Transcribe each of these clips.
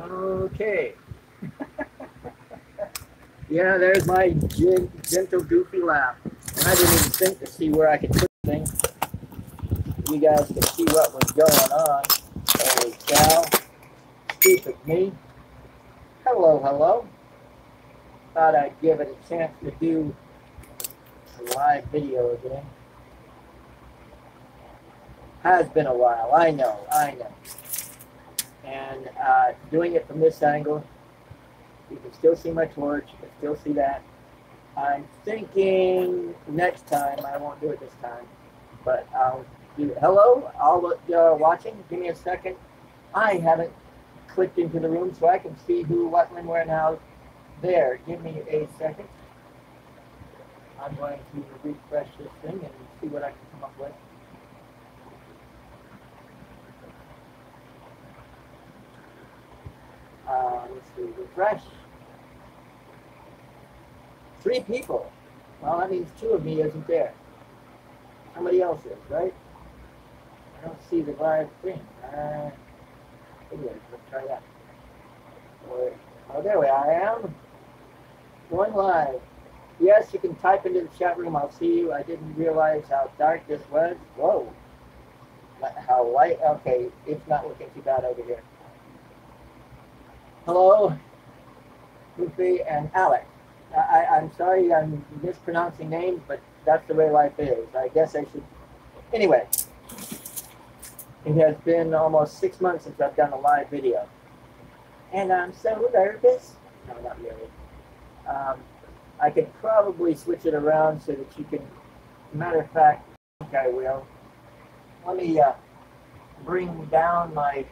Okay. Yeah, there's my gentle, goofy laugh. And I didn't even think to see where I could put things. You guys could see what was going on. Holy cow. Stupid me. Hello, hello. Thought I'd give it a chance to do a live video again. Has been a while, I know. And doing it from this angle, you can still see my torch, you can still see that. I'm thinking next time, I won't do it this time, but I'll do, hello, all watching, give me a second. I haven't clicked into the room so I can see who, what, when, where, and how. There, give me a second. I'm going to refresh this thing and see what I can come up with. Let's see, refresh. 3 people. Well, that means 2 of me isn't there. Somebody else is, right? I don't see the live thing. Anyways, let's try that. Oh, there I am. Going live. Yes, you can type into the chat room. I'll see you. I didn't realize how dark this was. Whoa. How light. Okay, it's not looking too bad over here. Hello, Goofy and Alex. I'm sorry I'm mispronouncing names, but that's the way life is. I guess I should. Anyway, it has been almost 6 months since I've done a live video. And I'm so nervous. No, not really. I could probably switch it around so that you can, matter of fact, I think I will. Let me bring down my,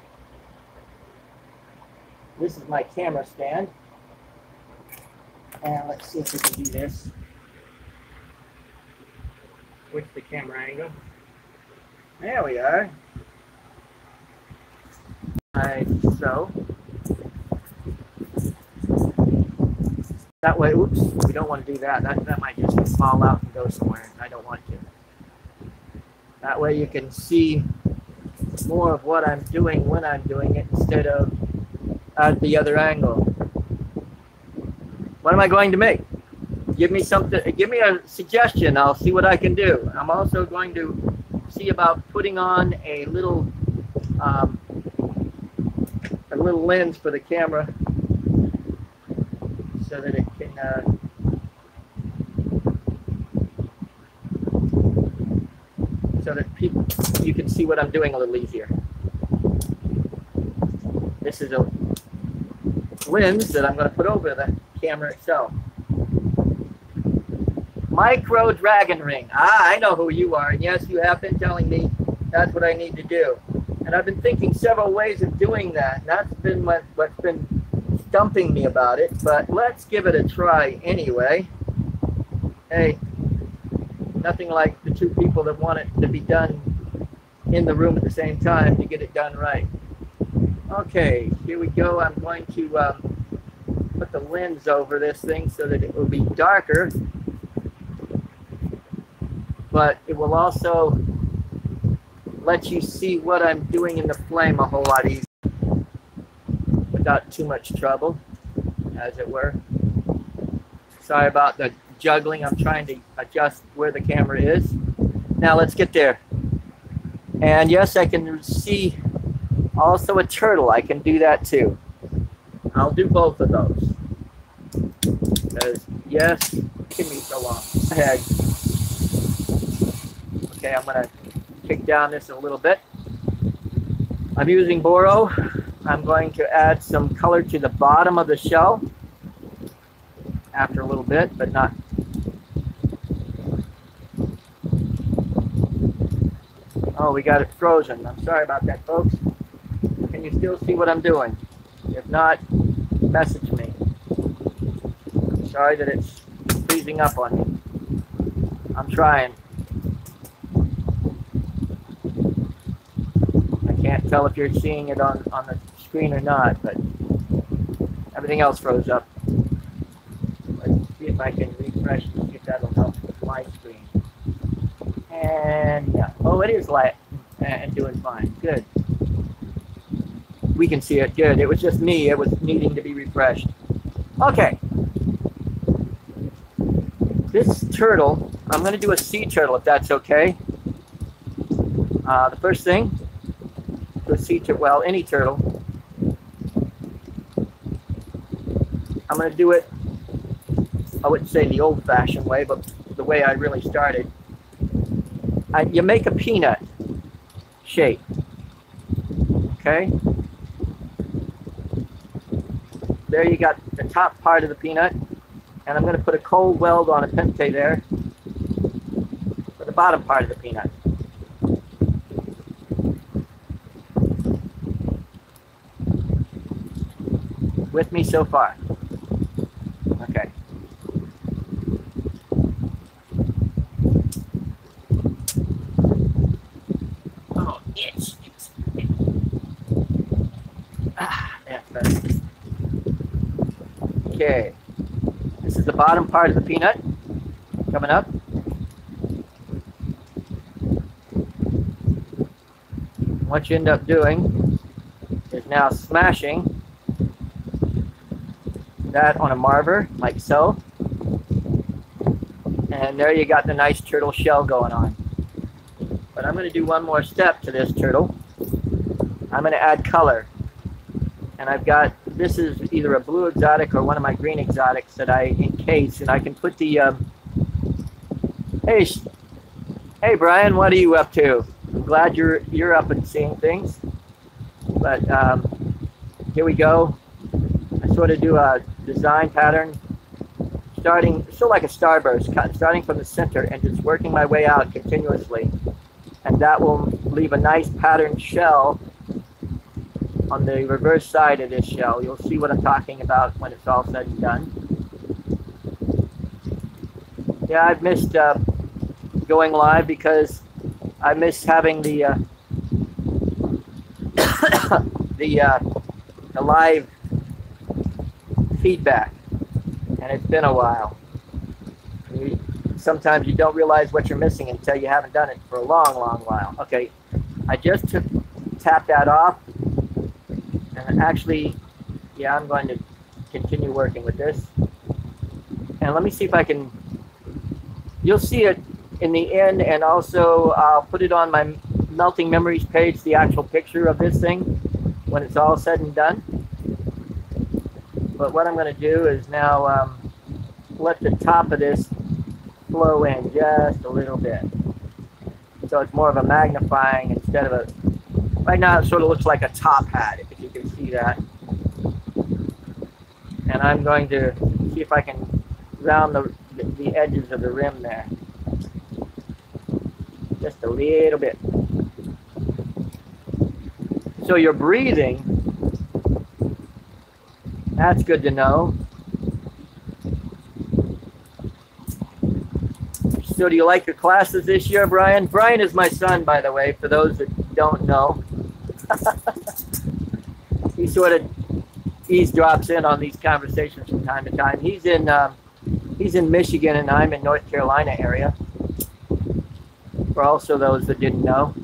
this is my camera stand. And let's see if we can do this. Switch the camera angle. There we are. So. That way, oops, we don't want to do that. That might just fall out and go somewhere. I don't want to. That way you can see more of what I'm doing when I'm doing it instead of at the other angle. What am I going to make? Give me something, give me a suggestion. I'll see what I can do. I'm also going to see about putting on a little lens for the camera so that it can so that you can see what I'm doing a little easier. This is a lens that I'm going to put over the camera itself. Micro Dragon Ring. Ah, I know who you are, and yes, you have been telling me that's what I need to do. And I've been thinking several ways of doing that. And that's been what's been stumping me about it, but let's give it a try anyway. Hey, nothing like the 2 people that want it to be done in the room at the same time to get it done right. Okay, here we go. I'm going to put the lens over this thing so that it will be darker, but it will also let you see what I'm doing in the flame a whole lot easier without too much trouble, as it were. Sorry about the juggling. I'm trying to adjust where the camera is. Now let's get there. And yes, I can see also a turtle. I can do that too. I'll do both of those. Because yes, it can be so long. Ahead. Okay, I'm going to kick down this a little bit. I'm using Boro. I'm going to add some color to the bottom of the shell after a little bit, but not. Oh, we got it frozen. I'm sorry about that, folks. Can you still see what I'm doing? If not, message me. I'm sorry that it's freezing up on me. I'm trying. I can't tell if you're seeing it on the screen or not, but everything else froze up. Let's see if I can refresh and see if that'll help with my screen. And yeah, oh, it is light and doing fine. Good. We can see it. Good. It was just me. It was needing to be refreshed. Okay. This turtle, I'm going to do a sea turtle if that's okay. The first thing, do a sea turtle, well, any turtle. I'm going to do it, I wouldn't say the old-fashioned way, but the way I really started. You make a peanut shape, okay? There you got the top part of the peanut, and I'm going to put a cold weld on a pente there for the bottom part of the peanut. With me so far? Okay. Oh, itch. That's better. Okay. This is the bottom part of the peanut coming up. What you end up doing is now smashing that on a marver, like so. And there you got the nice turtle shell going on. But I'm going to do one more step to this turtle. I'm going to add color. And I've got, this is either a blue exotic or one of my green exotics that I encase. And I can put the, hey Brian, what are you up to? I'm glad you're up and seeing things. But here we go. I sort of do a design pattern, starting sort of like a starburst, starting from the center and just working my way out continuously. And that will leave a nice patterned shell on the reverse side of this shell. You'll see what I'm talking about when it's all said and done. Yeah, I've missed going live because I miss having the the live feedback, and it's been a while. Sometimes you don't realize what you're missing until you haven't done it for a long, long while. Okay, I just tapped that off, and actually, yeah, I'm going to continue working with this. And let me see if I can, you'll see it in the end, and also I'll put it on my Melting Memories page, the actual picture of this thing, when it's all said and done. But what I'm going to do is now let the top of this flow in just a little bit. So it's more of a magnifying instead of a, right now it sort of looks like a top hat, if you can see that. And I'm going to see if I can round the edges of the rim there. Just a little bit. So you're breathing. That's good to know. So do you like your classes this year, Brian? Brian is my son, by the way, for those that don't know. He sort of eavesdrops in on these conversations from time to time. He's in Michigan and I'm in North Carolina area. For also those that didn't know.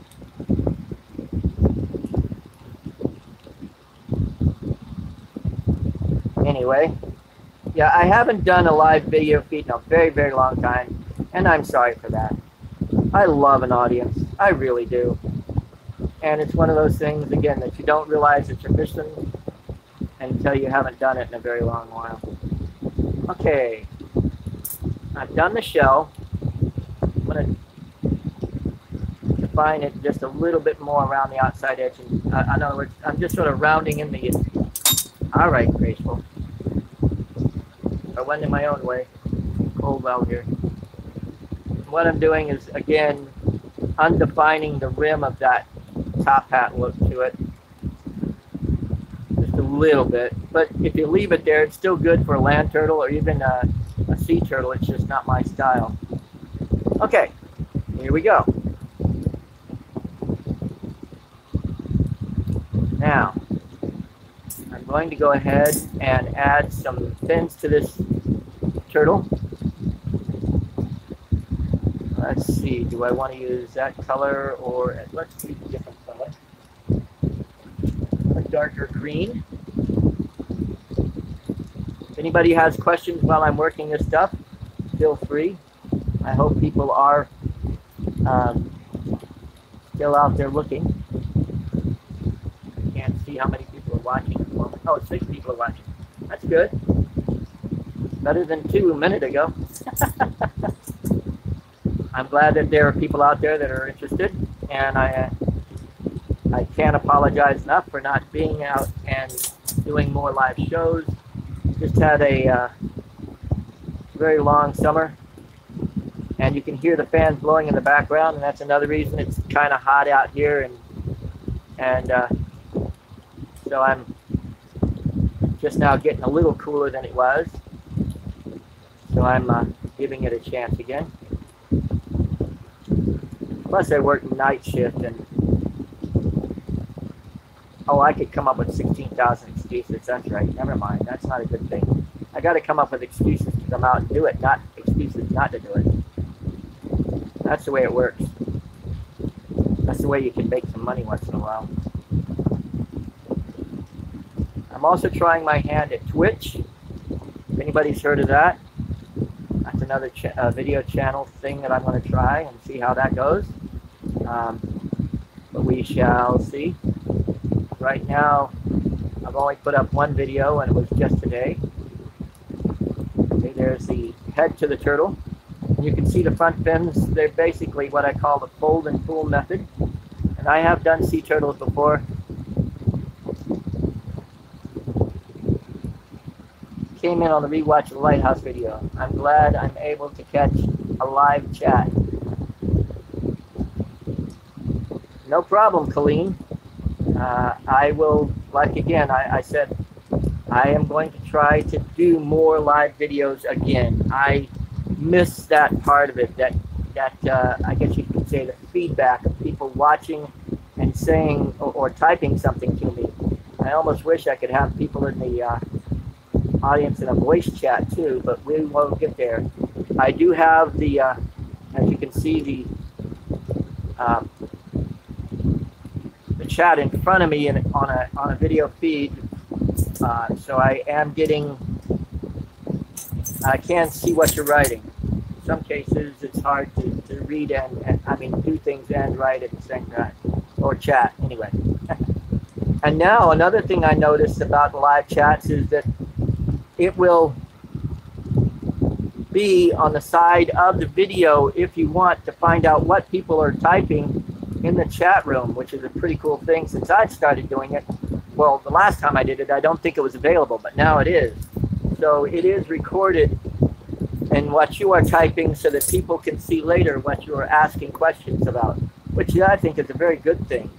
Anyway, yeah, I haven't done a live video feed in a very, very long time, and I'm sorry for that. I love an audience. I really do. And it's one of those things, again, that you don't realize that you're missing until you haven't done it in a very long while. Okay. I've done the shell. I'm going to define it just a little bit more around the outside edge. And, in other words, I'm just sort of rounding in the... All right, Graceful. I went in my own way. Cold weld here. What I'm doing is, again, undefining the rim of that top hat look to it. Just a little bit. But if you leave it there, it's still good for a land turtle or even a sea turtle. It's just not my style. Okay, here we go. Now, I'm going to go ahead and add some fins to this turtle. Let's see, do I want to use that color or let's use a different color. darker green. If anybody has questions while I'm working this stuff, feel free. I hope people are still out there looking. I can't see how many people are watching at the moment. Oh, 6 people are watching. That's good. Better than 2 a minute ago. I'm glad that there are people out there that are interested, and I can't apologize enough for not being out and doing more live shows. Just had a very long summer, and you can hear the fans blowing in the background, and that's another reason it's kind of hot out here, and so I'm just now getting a little cooler than it was, so I'm giving it a chance again. Plus I work night shift, and oh, I could come up with 16,000 excuses. That's right. Never mind. That's not a good thing. I got to come up with excuses to come out and do it, not excuses not to do it. That's the way it works. That's the way you can make some money once in a while. I'm also trying my hand at Twitch. If anybody's heard of that, that's another video channel thing that I'm going to try and see how that goes. But we shall see. Right now, I've only put up 1 video, and it was just today. Okay, there's the head to the turtle. You can see the front fins. They're basically what I call the fold and pull method. And I have done sea turtles before. Came in on the rewatch of the Lighthouse video. I'm glad I'm able to catch a live chat. No problem, Colleen. I will, like again, I said, I am going to try to do more live videos again. I miss that part of it, that I guess you could say the feedback of people watching and saying or typing something to me. I almost wish I could have people in the audience in a voice chat too, but we won't get there. I do have the, as you can see, the chat in front of me on a video feed, so I am getting, I can see what you're writing. In some cases it's hard to read and I mean do things and write at the same time, or chat anyway. And now another thing I noticed about live chats is that it will be on the side of the video if you want to find out what people are typing in the chat room, which is a pretty cool thing since I started doing it. Well, the last time I did it, I don't think it was available, but now it is. So it is recorded and what you are typing so that people can see later what you are asking questions about, which I think is a very good thing.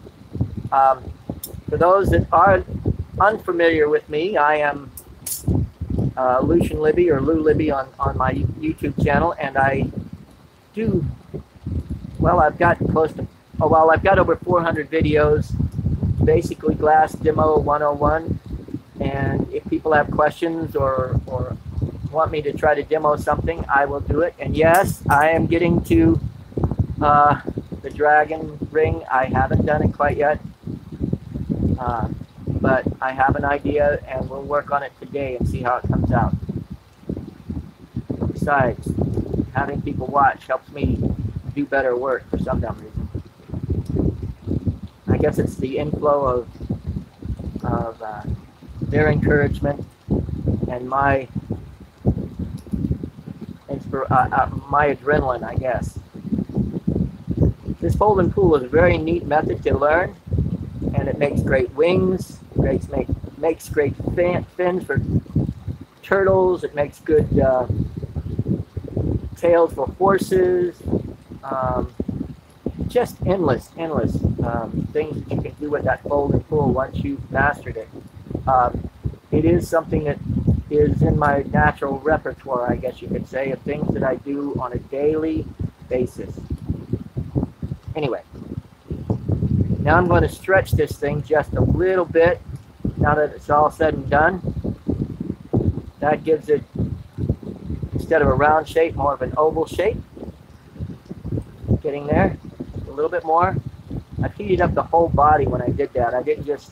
For those that are unfamiliar with me, I am Lucian Libby, or Lou Libby on my YouTube channel, and I do, well, I've got close to, oh, well, I've got over 400 videos, basically Glass Demo 101, and if people have questions or want me to try to demo something, I will do it. And yes, I am getting to the dragon ring. I haven't done it quite yet, but I have an idea, and we'll work on it today and see how it comes out. Besides, having people watch helps me do better work for some dumb reason. I guess it's the inflow of their encouragement and my adrenaline, I guess. This fold and pull is a very neat method to learn, and it makes great wings, makes great fins for turtles, it makes good tails for horses, just endless things that you can do with that fold and pull once you've mastered it. It is something that is in my natural repertoire, I guess you could say, of things that I do on a daily basis. Anyway, now I'm going to stretch this thing just a little bit now that it's all said and done. That gives it, instead of a round shape, more of an oval shape. Getting there. A little bit more. I heated up the whole body when I did that. I didn't just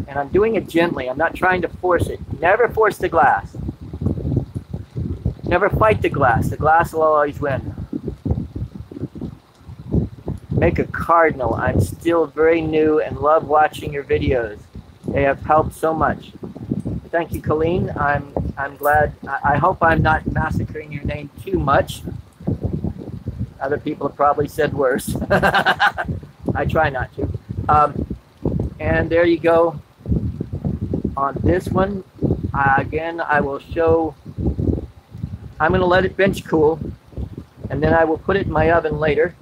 And I'm doing it gently. I'm not trying to force it. Never force the glass. Never fight the glass. The glass will always win. Make a cardinal. I'm still very new and love watching your videos. They have helped so much. Thank you, Colleen. I'm glad. I hope I'm not massacring your name too much. Other people have probably said worse. I try not to. And there you go. On this one, again, I will show. I'm going to let it bench cool, and then I will put it in my oven later.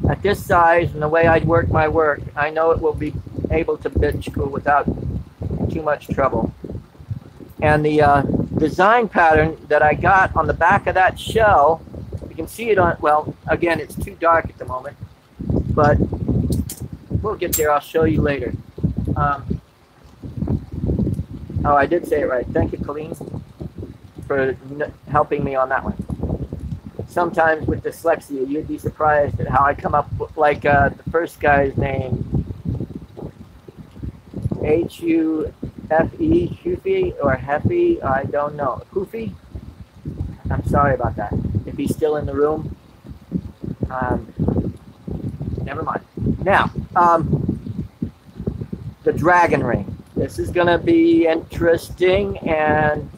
At this size and the way I work my work, I know it will be able to bench cool without too much trouble. And the design pattern that I got on the back of that shell, you can see it on, well, again, it's too dark at the moment, but we'll get there. I'll show you later. Oh, I did say it right. Thank you, Colleen, for helping me on that one. Sometimes with dyslexia, you'd be surprised at how I come up with, like the first guy's name, H-U-F-E, Hufi, or Heffy, I don't know. Hufi? I'm sorry about that. If he's still in the room, never mind. Now, the dragon ring. This is going to be interesting, and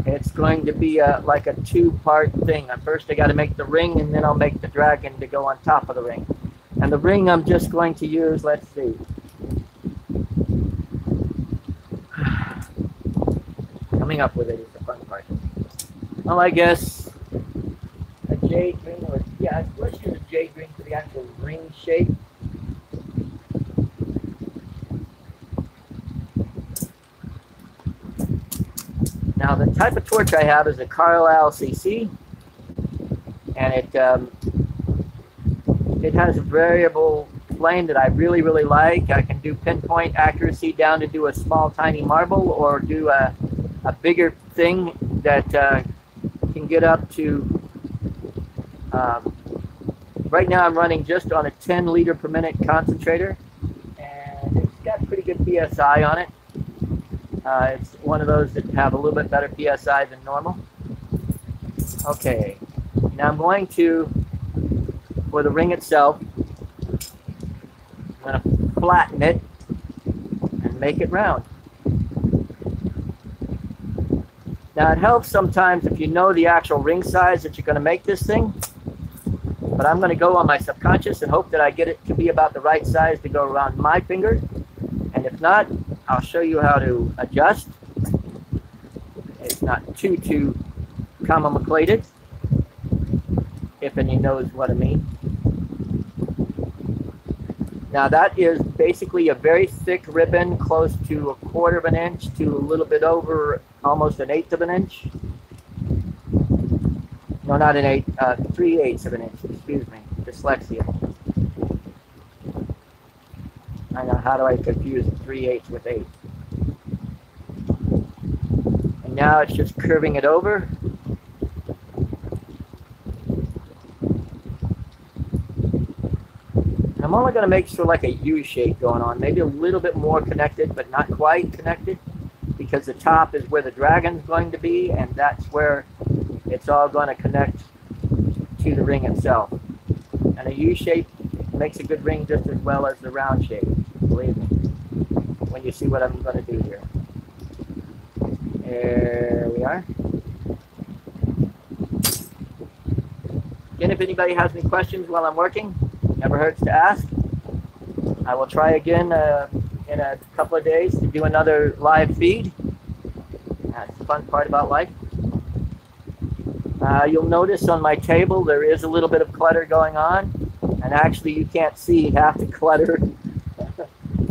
it's going to be like a two-part thing. First, I got to make the ring, and then I'll make the dragon to go on top of the ring. And the ring I'm just going to use, let's see. Coming up with it is the fun part. Well, I guess a jade ring, or yeah, let's use a jade ring for the actual ring shape. Now, the type of torch I have is a Carlisle CC, and it has a variable flame that I really, really like. I can do pinpoint accuracy down to do a small, tiny marble, or do a bigger thing that can get up to, right now I'm running just on a 10 liter per minute concentrator, and it's got pretty good PSI on it. It's one of those that have a little bit better PSI than normal. Okay, now I'm going to, for the ring itself, I'm going to flatten it and make it round. Now it helps sometimes if you know the actual ring size that you're going to make this thing, but I'm going to go on my subconscious and hope that I get it to be about the right size to go around my finger, and if not, I'll show you how to adjust. It's not too comma-maclated, if any knows what I mean. Now that is basically a very thick ribbon, close to 1/4 of an inch to a little bit over almost 1/8 of an inch. No, not 3/8 of an inch, excuse me, dyslexia. I know, how do I confuse 3/8 with 8? And now it's just curving it over. And I'm only going to make sure like a U shape going on, maybe a little bit more connected, but not quite connected, because the top is where the dragon's going to be, and that's where it's all going to connect to the ring itself. And a U shape makes a good ring just as well as the round shape, believe me, when you see what I'm going to do here. There we are. Again, if anybody has any questions while I'm working, never hurts to ask. I will try again in a couple of days to do another live feed. That's the fun part about life. You'll notice on my table there is a little bit of clutter going on, and actually you can't see half the clutter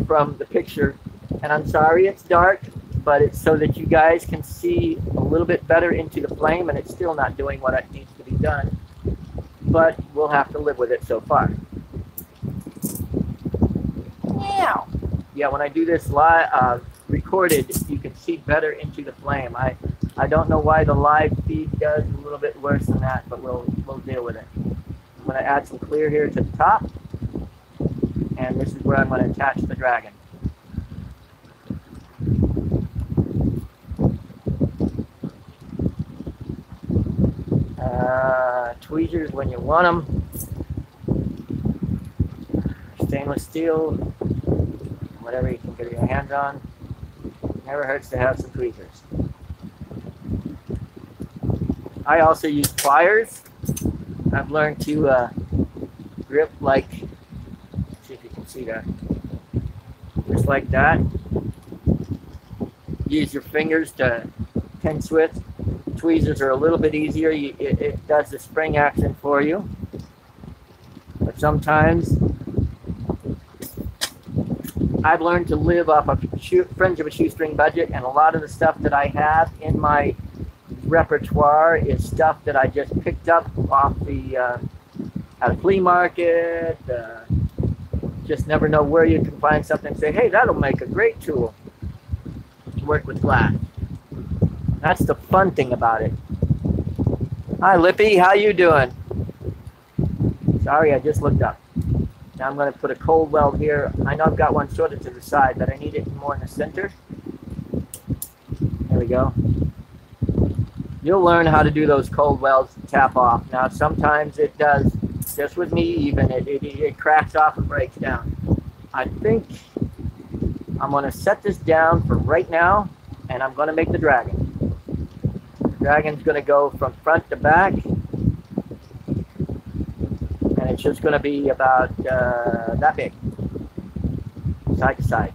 from the picture. And I'm sorry it's dark, but it's so that you guys can see a little bit better into the flame, and it's still not doing what it needs to be done. But we'll have to live with it so far. Meow. Yeah, when I do this live recorded, you can see better into the flame. I don't know why the live feed does a little bit worse than that, but we'll deal with it. I'm going to add some clear here to the top, and this is where I'm going to attach the dragon. Tweezers when you want them. Stainless steel, whatever you can get your hands on. Never hurts to have some tweezers. I also use pliers. I've learned to grip like, see if you can see that, just like that. Use your fingers to pin switch. Tweezers are a little bit easier. It does the spring action for you. But sometimes I've learned to live off a fringe of a shoestring budget, and a lot of the stuff that I have in my repertoire is stuff that I just picked up off the at a flea market. Just never know where you can find something and say, hey, that'll make a great tool to work with glass. That's the fun thing about it. Hi, Libby, how you doing? Sorry, I just looked up. Now I'm going to put a cold weld here. I know I've got one sort of to the side, but I need it more in the center. There we go. You'll learn how to do those cold welds and tap off. Now sometimes it does, just with me even, it cracks off and breaks down. I think I'm going to set this down for right now, and I'm going to make the dragon. The dragon's going to go from front to back. And it's just going to be about that big, side to side.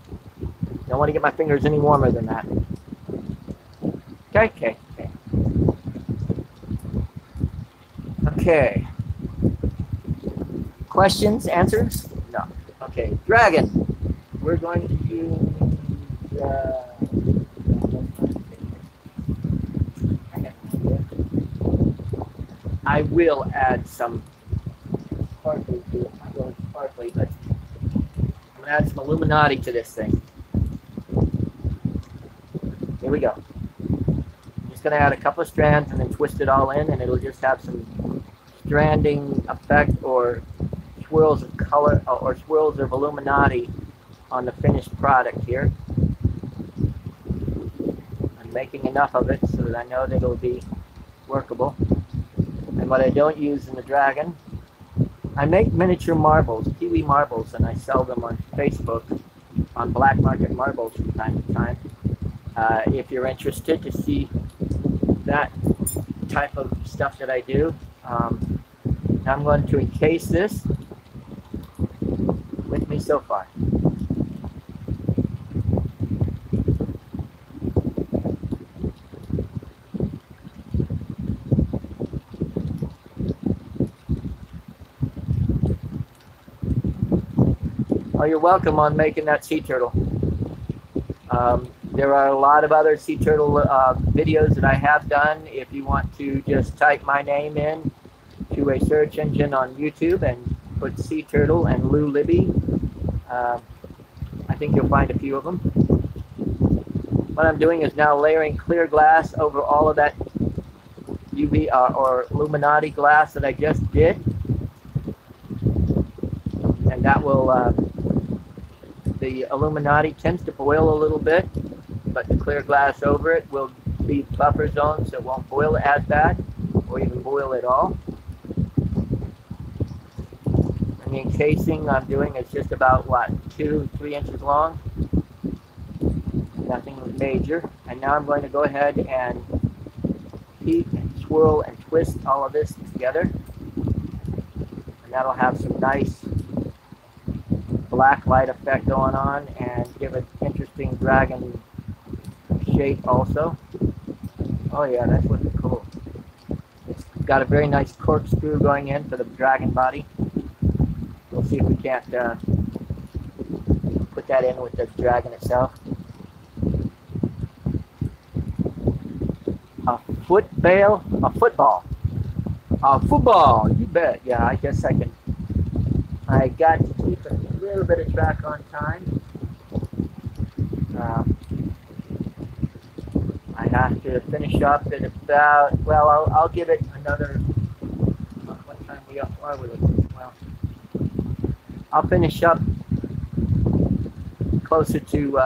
Don't want to get my fingers any warmer than that. Okay. Okay. Questions, answers? No. Okay, dragon. We're going to use I will add some sparkly to it. Not really sparkly, but I'm going to add some Illuminati to this thing. Here we go. I'm just going to add a couple of strands and then twist it all in, and it'll just have some stranding effect or swirls of color or swirls of Illuminati on the finished product here. I'm making enough of it so that I know that it'll be workable. And what I don't use in the dragon, I make miniature marbles, kiwi marbles, and I sell them on Facebook on black market marbles from time to time. If you're interested to see that type of stuff that I do, I'm going to encase this with me so far. Oh, you're welcome on making that sea turtle. There are a lot of other sea turtle videos that I have done. If you want to just type my name in to a search engine on YouTube and put sea turtle and Lou Libby, I think you'll find a few of them. What I'm doing is now layering clear glass over all of that UV or Illuminati glass that I just did, and that will the Illuminati tends to boil a little bit, but the clear glass over it will be buffer zone, so it won't boil as bad or even boil at all. And the encasing I'm doing is just about, what, 2-3 inches long. Nothing major. And now I'm going to go ahead and heat and swirl and twist all of this together. And that'll have some nice black light effect going on and give it interesting dragon shape also. Oh yeah, that's looking cool. It's got a very nice corkscrew going in for the dragon body. We'll see if we can't put that in with the dragon itself. A football. A football, you bet. Yeah, I guess I can. I got to keep a little bit of track on time. I have to finish up at about, well, I'll give it another, what time we are we looking? Well, I'll finish up closer to,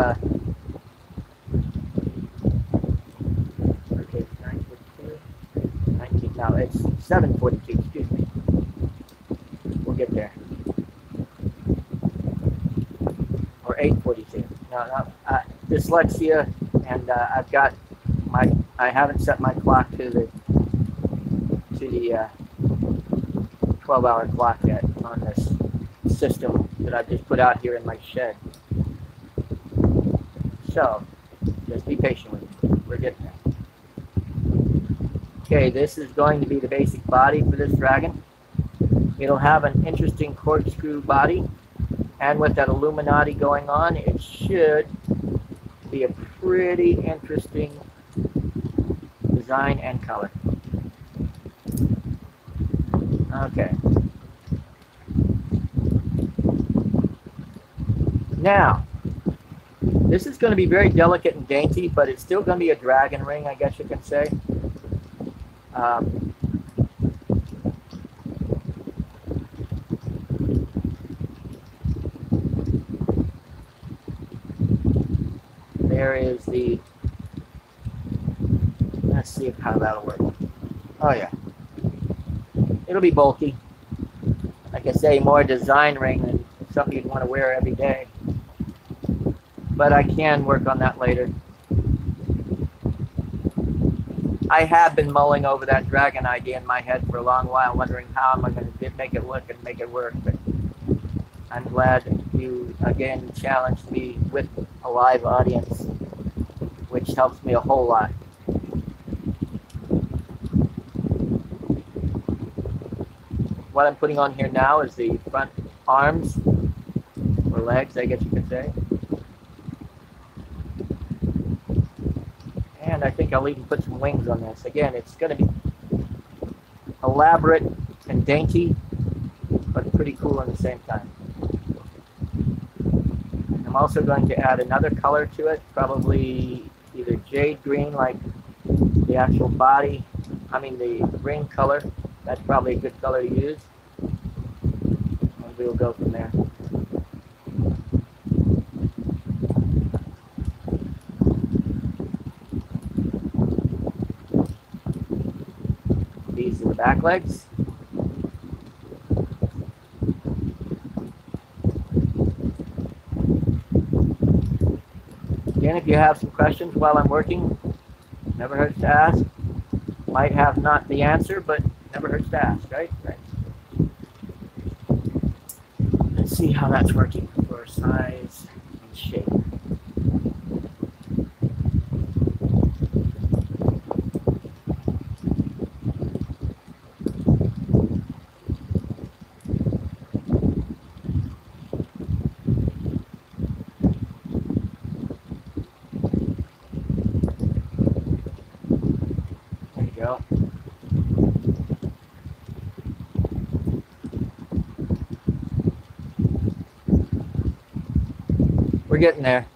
okay, 9:42, 19, no, it's 7:42, excuse me. We'll get there. Or 8:42. No, dyslexia, and I've got I haven't set my clock to the 12-hour clock yet on this system that I've just put out here in my shed. So, just be patient with me. We're getting there. Okay, this is going to be the basic body for this dragon. It'll have an interesting corkscrew body, and with that Illuminati going on, it should be a pretty interesting design and color. Okay. Now, this is going to be very delicate and dainty, but it's still going to be a dragon ring, I guess you can say. There is the, let's see how that'll work. Oh yeah, it'll be bulky. Like I say, more design ring than something you'd want to wear every day. But I can work on that later. I have been mulling over that dragon idea in my head for a long while, wondering how am I going to make it look and make it work. But I'm glad you again challenged me with a live audience, which helps me a whole lot. What I'm putting on here now is the front arms, or legs, I guess you could say. And I think I'll even put some wings on this. Again, it's going to be elaborate and dainty, but pretty cool at the same time. I'm also going to add another color to it, probably either jade green like the actual body, the ring color. That's probably a good color to use. And we'll go from there. These are the back legs. Again, if you have some questions while I'm working, never hurts to ask. Might have not the answer, but never hurts to ask, right? Right. Let's see how that's working for size and shape. We're getting there.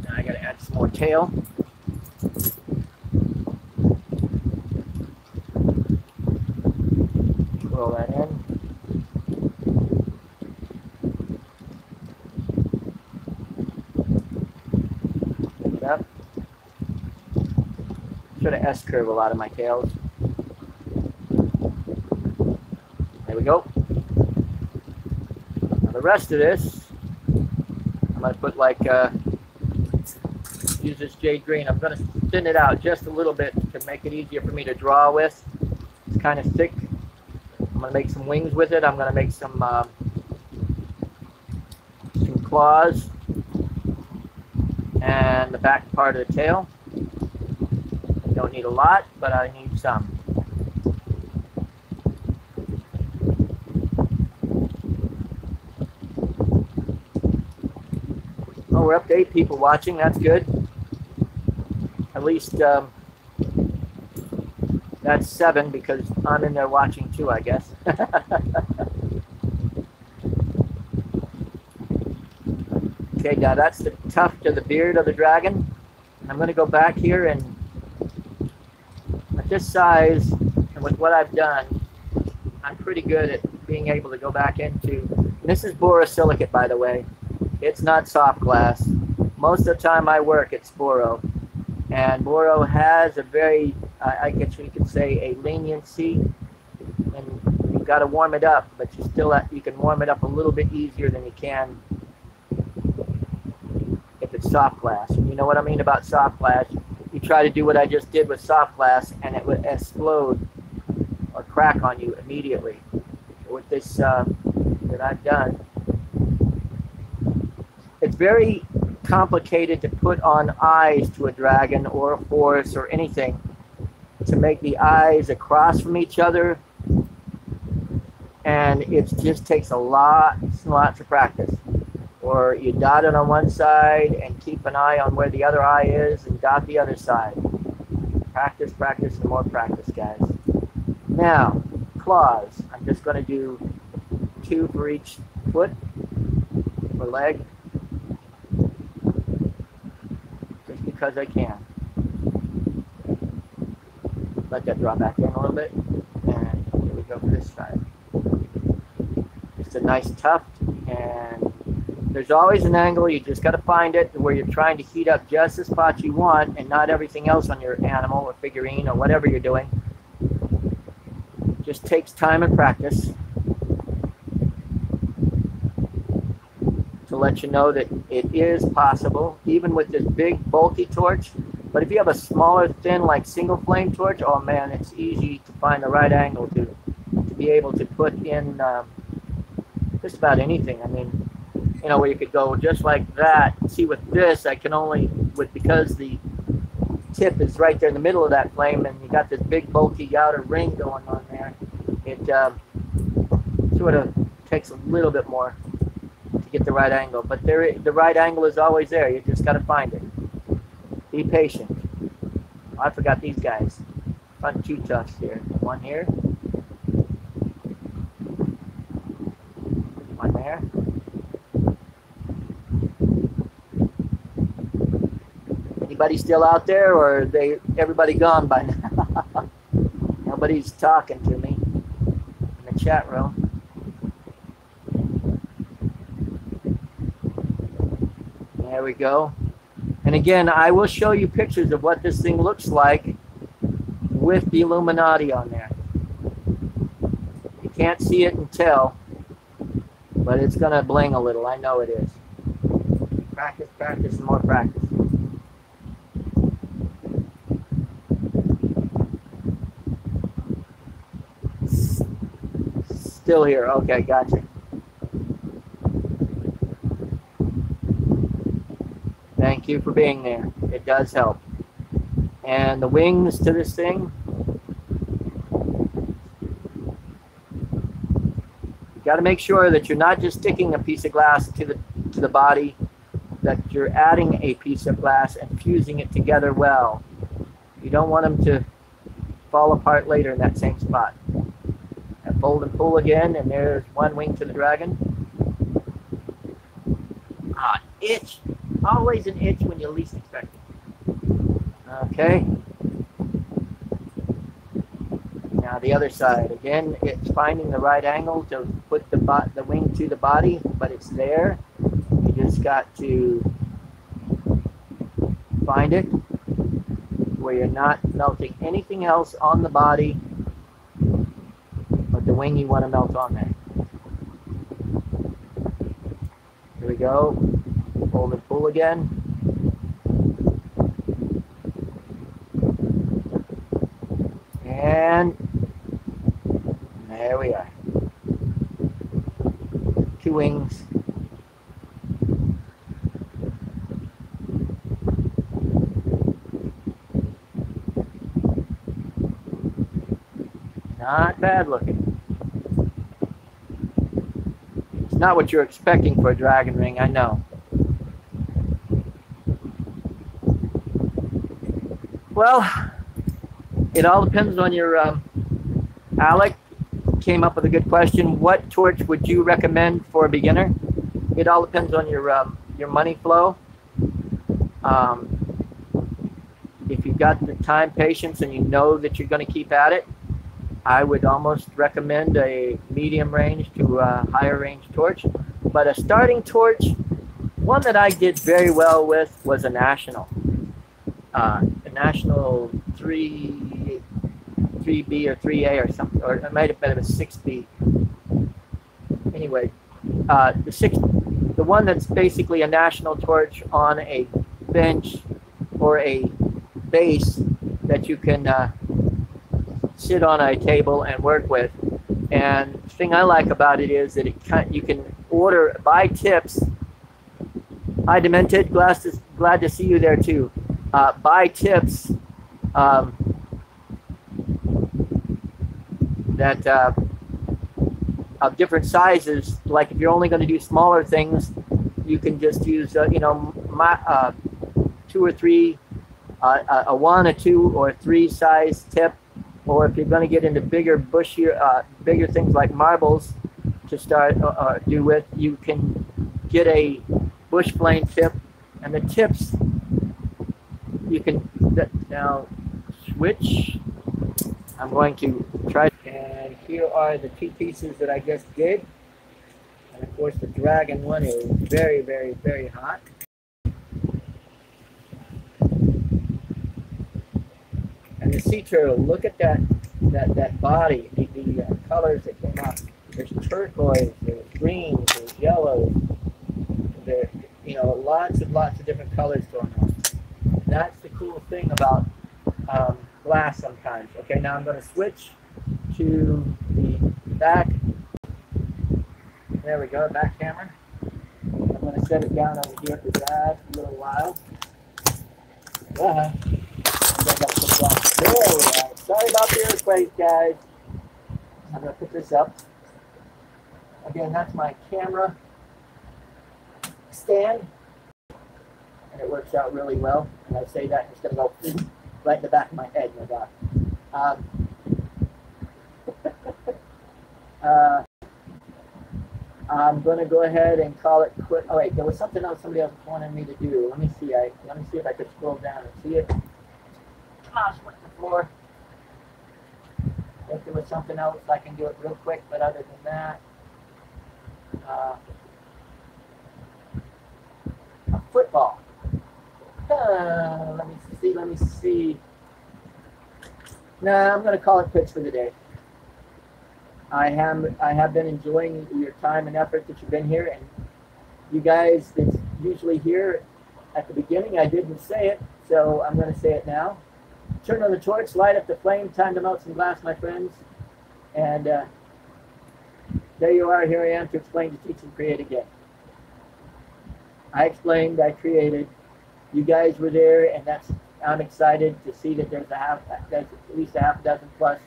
Now I gotta add some more tail. Roll that in. Pick it up. Try to S-curve a lot of my tails. There we go. The rest of this, I'm going to put use this jade green. I'm going to thin it out just a little bit to make it easier for me to draw with. It's kind of thick. I'm going to make some wings with it. I'm going to make some claws and the back part of the tail. I don't need a lot, but I need some. Oh, we're up to 8 people watching. That's good. At least that's 7 because I'm in there watching too, I guess. Okay, now that's the tuft of the beard of the dragon. I'm going to go back here and at this size and with what I've done, I'm pretty good at being being able to go back into, this is borosilicate, by the way. It's not soft glass. Most of the time I work, it's boro. And boro has a very, I guess you could say, a leniency. And you've got to warm it up, but you can warm it up a little bit easier than you can if it's soft glass. And you know what I mean about soft glass? You try to do what I just did with soft glass, and it would explode or crack on you immediately. With this that I've done, it's very complicated to put on eyes to a dragon or a horse or anything, to make the eyes across from each other, and it just takes lots and lots of practice. Or you dot it on one side and keep an eye on where the other eye is and dot the other side. Practice, practice, and more practice, guys. Now, claws. I'm just going to do 2 for each foot or leg, just because I can. Let that draw back in a little bit, and here we go for this side. Just a nice tuft, and there's always an angle. You just got to find it where you're trying to heat up just the spot you want and not everything else on your animal or figurine or whatever you're doing. Just takes time and practice to let you know that it is possible, even with this big bulky torch. But if you have a smaller, thin, like single flame torch, oh man, it's easy to find the right angle to be able to put in just about anything. I mean, you know, where you could go just like that. See, with this, I can only, because the tip is right there in the middle of that flame, and you got this big bulky outer ring going on there, it sort of takes a little bit more to get the right angle. But the right angle is always there. You just got to find it. Be patient. Oh, I forgot these guys. Front 2 tufts here. One here. One there. Anybody still out there, or are everybody gone by now? Nobody's talking to me in the chat room. There we go. And again, I will show you pictures of what this thing looks like with the Illuminati on there. You can't see it and tell, but it's going to bling a little. I know it is. Practice, practice, and more practice. Still here. Okay, gotcha. Thank you for being there. It does help. And the wings to this thing, you got to make sure that you're not just sticking a piece of glass to the body, that you're adding a piece of glass and fusing it together well. You don't want them to fall apart later in that same spot. And fold and pull again, and there's one wing to the dragon. Ah, itch. Always an itch when you least expect it. Okay. Now the other side. Again, it's finding the right angle to put the wing to the body, but it's there. You just got to find it where you're not melting anything else on the body but the wing you want to melt on there. Here we go. Fold and pull again. And there we are. 2 wings. Not bad looking. It's not what you're expecting for a dragon ring, I know. Well, it all depends on your, Alec came up with a good question. What torch would you recommend for a beginner? It all depends on your money flow. If you've got the time, patience, and you know that you're going to keep at it, I would almost recommend a medium range to a higher range torch. But a starting torch, one that I did very well with was a National. A National 3B or 3A or something, or it might have been a 6B. Anyway, the one that's basically a National torch on a bench or a base that you can sit on a table and work with. And the thing I like about it is that you can buy tips. Hi Demented, glad to see you there too. Buy tips that of different sizes. Like if you're only going to do smaller things, you can just use 2 or 3, a 1, a 2, or 3 size tip. Or if you're going to get into bigger, bushier, bigger things like marbles to start do with, you can get a bush flame tip. And the tips, you can now switch. I'm going to try. And here are the 2 pieces that I just did. And of course, the dragon one is very, very, very hot. And the sea turtle, look at that body, the colors that came out. There's turquoise, there's greens, there's yellows, there, lots of different colors going on. That's the cool thing about glass sometimes. Okay, now I'm going to switch to the back. There we go, back camera. I'm going to set it down over here at the glass a little while. There we go. Sorry about the earthquake, guys. I'm going to put this up. Again, that's my camera stand. And it works out really well. And I say that, it's going to go right in the back of my head, no doubt. I'm going to go ahead and call it quit. Oh, wait, there was something else somebody else wanted me to do. Let me see. Let me see if I could scroll down and see it. Mouse went to the floor. If there was something else, I can do it real quick, but other than that, a football. Let me see. No, I'm going to call it quits for the day. I have been enjoying your time and effort that you've been here, and you guys that's usually here at the beginning, I didn't say it, so I'm going to say it now. Turn on the torch, light up the flame, time to melt some glass, my friends. And there you are, here I am to explain, to teach, and create again. I explained, I created, you guys were there, and I'm excited to see that there's at least a half dozen plus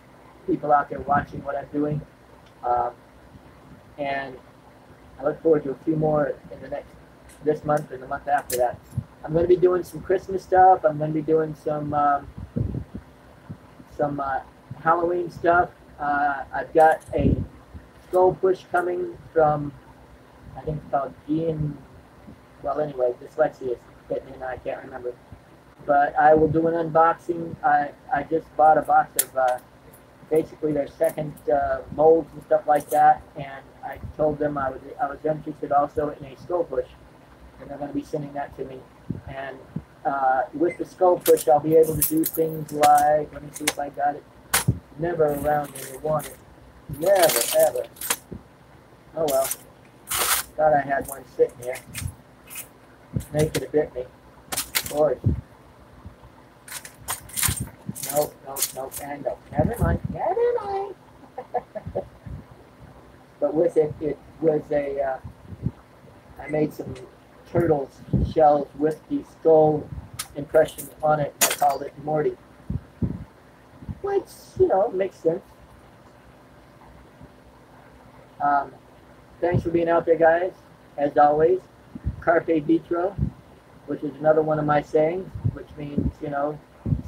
people out there watching what I'm doing. And I look forward to a few more in this month and the month after that. I'm going to be doing some Christmas stuff. I'm going to be doing some Halloween stuff. I've got a skull push coming from, I think it's called well, anyway, dyslexia is getting in, I can't remember. But I will do an unboxing. I just bought a box of basically their second molds and stuff like that, and I told them I was interested also in a skull push, and they're going to be sending that to me. And with the skull push, I'll be able to do things like, let me see if I got it. Never around when you want it. Never, ever. Oh well. Thought I had one sitting here. Naked it bit me. Of course. Nope, and nope. Never mind. But with it, it was I made some turtle shells with the skull impression on it. I called it Morty. Which, makes sense. Thanks for being out there, guys. As always, Carpe Vitro, which is another one of my sayings, which means,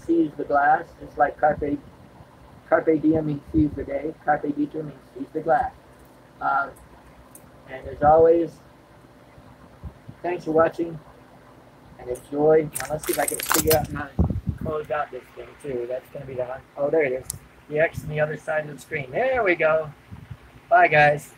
seize the glass. It's like Carpe Diem means seize the day. Carpe Vitro means seize the glass. And as always, thanks for watching and enjoy. Now let's see if I can figure out how to close out this thing too. That's going to be the, oh, there it is. the X on the other side of the screen. There we go. Bye, guys.